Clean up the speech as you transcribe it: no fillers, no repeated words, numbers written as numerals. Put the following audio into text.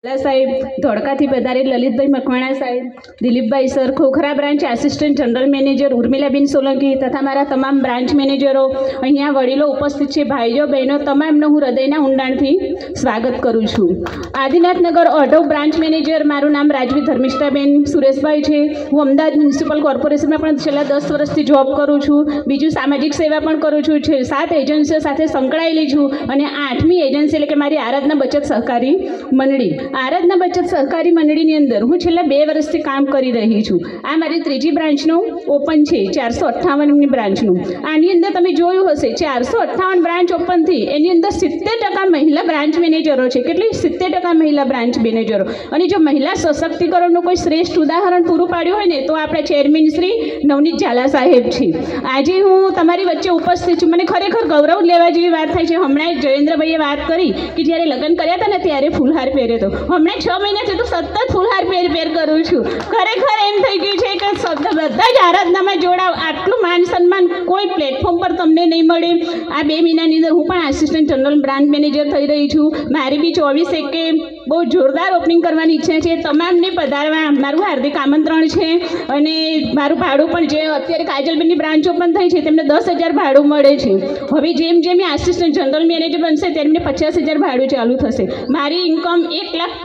સાહેબ, ધોળકાથી પધારેલ લલિતભાઈ મકવાણા સાહેબ, Dilipbhai sir, Khokhra branch assistant general manager Urmilaben Solanki તથા મારા તમામ બ્રાન્ચ મેનેજરો, અહીંયા વડીલો ઉપસ્થિત છે, ભાઈઓ બહેનો, તમામનું હું હૃદયના ઊંડાણથી સ્વાગત કરું છું. આદિનાથનગર ઓટો બ્રાન્ચ મેનેજર, મારું નામ રાજવી ધર્મિષ્ઠાબેન સુરેશભાઈ છે. હું અમદાવાદ મ્યુનિસિપલ કોર્પોરેશનમાં પણ છેલ્લા 10 વર્ષથી જોબ કરું છું. બીજું સામાજિક સેવા પણ કરું છું. 7 એજન્સીઓ સાથે સંકળાયેલી છું અને 8મી એજન્સી એટલે કે મારી આરાધના બચત સહકારી મંડળી. આરાધના બચત સહકારી મંડળીની અંદર હું છેલ્લા 2 વર્ષથી કામ કરી રહી છું. આ મારી 3જી બ્રાન્ચનું ઓપન છે, 458ની બ્રાન્ચનું. આની અંદર તમે જોયું હશે 458 બ્રાન્ચ ઓપન થઈ, એની અંદર 70% મહિલા બ્રાન્ચ મેનેજરો છે. કેટલી? 70% મહિલા બ્રાન્ચ મેનેજરો. અને જો મહિલા સશક્તિકરણનું કોઈ શ્રેષ્ઠ ઉદાહરણ પૂરું પાડ્યું હોય ને તો આપણા ચેરમેન શ્રી નવનીત ઝાલા સાહેબ છે. આજે હું તમારી વચ્ચે ઉપસ્થિત છું. મને ખરેખર ગૌરવ લેવા જેવી વાત થાય છે. હમણાં જયેન્દ્રભાઈએ વાત કરી કે જ્યારે લગ્ન કર્યા હતા ને ત્યારે ફૂલહાર પહેર્યો હતો. હમણાં 6 મહિનાથી તો સતત ફૂલહાર પહેર કરું છું. ખરેખર એમ થઈ ગયું છે કે બધા જ આરાધનામાં જોડાવ. આટલું માન સન્માન કોઈ પ્લેટફોર્મ પર તમને નહીં મળે. આ 2 મહિનાની અંદર હું પણ આસિસ્ટન્ટ જનરલ બ્રાન્ચ મેનેજર થઈ રહી છું. મારી બી 24/1 બહુ જોરદાર ઓપનિંગ કરવાની ઈચ્છા છે. તમામને પધારવા મારું હાર્દિક આમંત્રણ છે. અને મારું ભાડું પણ જે અત્યારે કાજલબેનની બ્રાન્ચ ઓપન થઈ છે તેમને 10,000 ભાડું મળે છે. હવે જેમ જેમ આસિસ્ટન્ટ જનરલ મેનેજર બનશે તેમને 50,000 ભાડું ચાલુ થશે. મારી ઇન્કમ 1 લાખ+